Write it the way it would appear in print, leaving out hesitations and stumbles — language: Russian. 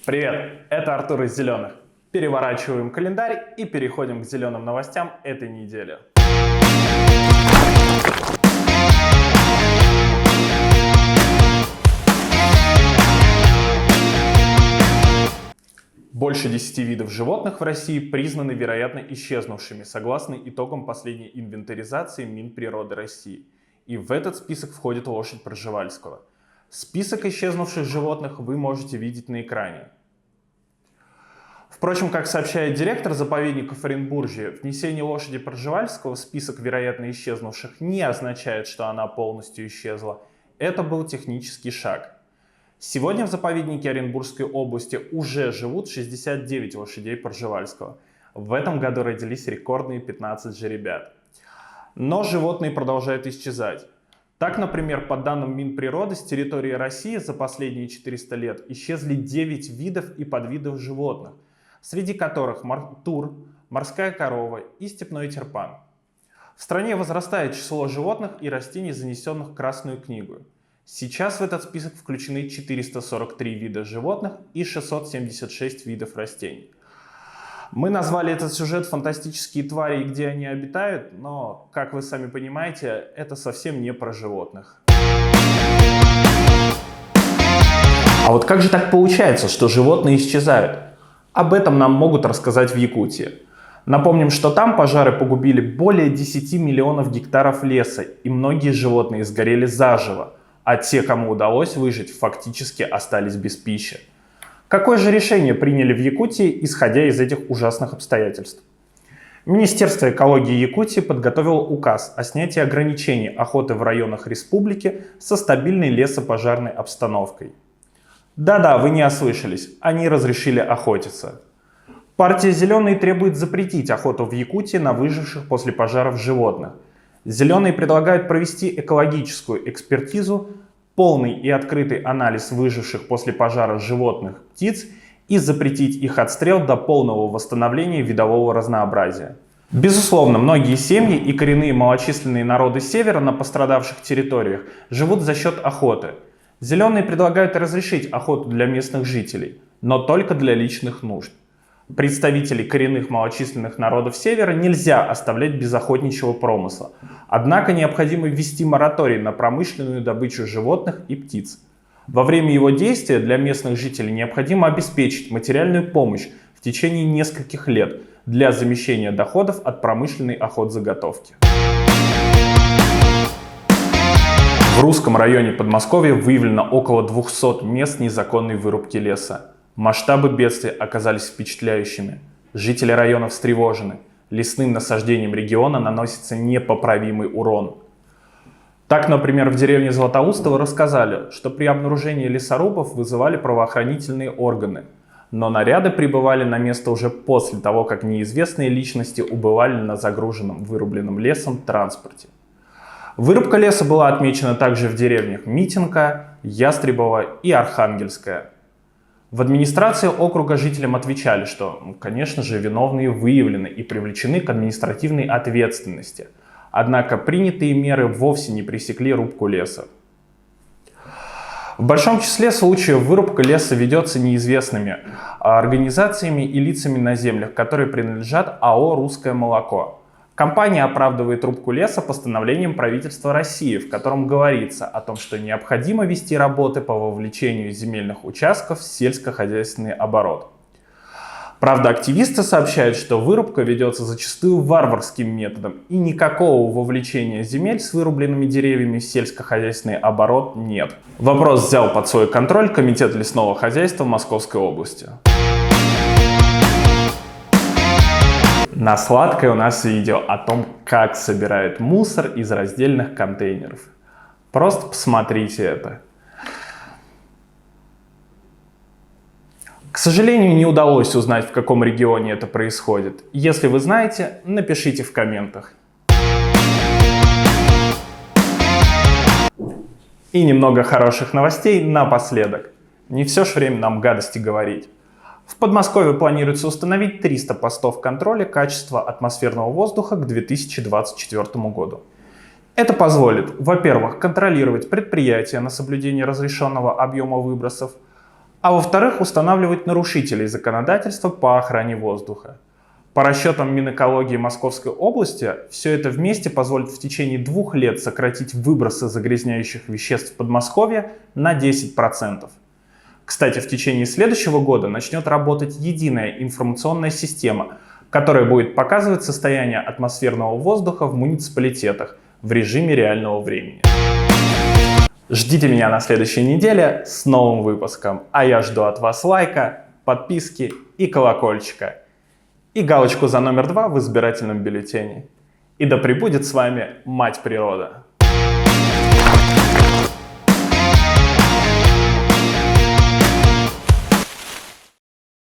Привет, это Артур из «Зеленых». Переворачиваем календарь и переходим к зеленым новостям этой недели. Больше 10 видов животных в России признаны вероятно исчезнувшими, согласно итогам последней инвентаризации Минприроды России. И в этот список входит лошадь Пржевальского. Список исчезнувших животных вы можете видеть на экране. Впрочем, как сообщает директор заповедников Оренбуржья, внесение лошади Пржевальского в список вероятно исчезнувших не означает, что она полностью исчезла. Это был технический шаг. Сегодня в заповеднике Оренбургской области уже живут 69 лошадей Пржевальского. В этом году родились рекордные 15 жеребят. Но животные продолжают исчезать. Так, например, по данным Минприроды, с территории России за последние 400 лет исчезли 9 видов и подвидов животных, среди которых тур, морская корова и степной тюльпан. В стране возрастает число животных и растений, занесенных в Красную книгу. Сейчас в этот список включены 443 вида животных и 676 видов растений. Мы назвали этот сюжет «Фантастические твари и где они обитают», но, как вы сами понимаете, это совсем не про животных. А вот как же так получается, что животные исчезают? Об этом нам могут рассказать в Якутии. Напомним, что там пожары погубили более 10 миллионов гектаров леса, и многие животные сгорели заживо, а те, кому удалось выжить, фактически остались без пищи. Какое же решение приняли в Якутии, исходя из этих ужасных обстоятельств? Министерство экологии Якутии подготовило указ о снятии ограничений охоты в районах республики со стабильной лесопожарной обстановкой. Да-да, вы не ослышались, они разрешили охотиться. Партия «Зеленые» требует запретить охоту в Якутии на выживших после пожаров животных. «Зеленые» предлагают провести экологическую экспертизу, полный и открытый анализ выживших после пожара животных, птиц и запретить их отстрел до полного восстановления видового разнообразия. Безусловно, многие семьи и коренные малочисленные народы Севера на пострадавших территориях живут за счет охоты. «Зеленые» предлагают разрешить охоту для местных жителей, но только для личных нужд. Представителей коренных малочисленных народов Севера нельзя оставлять без охотничьего промысла. Однако необходимо ввести мораторий на промышленную добычу животных и птиц. Во время его действия для местных жителей необходимо обеспечить материальную помощь в течение нескольких лет для замещения доходов от промышленной охотзаготовки. В Русском районе Подмосковья выявлено около 200 мест незаконной вырубки леса. Масштабы бедствия оказались впечатляющими. Жители района встревожены. Лесным насаждениям региона наносится непоправимый урон. Так, например, в деревне Златоустово рассказали, что при обнаружении лесорубов вызывали правоохранительные органы. Но наряды прибывали на место уже после того, как неизвестные личности убывали на загруженном вырубленным лесом транспорте. Вырубка леса была отмечена также в деревнях Митинка, Ястребово и Архангельская. В администрации округа жителям отвечали, что, конечно же, виновные выявлены и привлечены к административной ответственности. Однако принятые меры вовсе не пресекли рубку леса. В большом числе случаев вырубка леса ведется неизвестными организациями и лицами на землях, которые принадлежат АО «Русское молоко». Компания оправдывает рубку леса постановлением правительства России, в котором говорится о том, что необходимо вести работы по вовлечению земельных участков в сельскохозяйственный оборот. Правда, активисты сообщают, что вырубка ведется зачастую варварским методом, и никакого вовлечения земель с вырубленными деревьями в сельскохозяйственный оборот нет. Вопрос взял под свой контроль Комитет лесного хозяйства Московской области. На сладкое у нас видео о том, как собирают мусор из раздельных контейнеров. Просто посмотрите это. К сожалению, не удалось узнать, в каком регионе это происходит. Если вы знаете, напишите в комментах. И немного хороших новостей напоследок. Не все ж время нам гадости говорить. В Подмосковье планируется установить 300 постов контроля качества атмосферного воздуха к 2024 году. Это позволит, во-первых, контролировать предприятия на соблюдение разрешенного объема выбросов, а во-вторых, устанавливать нарушителей законодательства по охране воздуха. По расчетам Минэкологии Московской области, все это вместе позволит в течение 2 лет сократить выбросы загрязняющих веществ в Подмосковье на 10%. Кстати, в течение следующего года начнет работать единая информационная система, которая будет показывать состояние атмосферного воздуха в муниципалитетах в режиме реального времени. Ждите меня на следующей неделе с новым выпуском, а я жду от вас лайка, подписки и колокольчика. И галочку за номер 2 в избирательном бюллетене. И да пребудет с вами Мать Природа!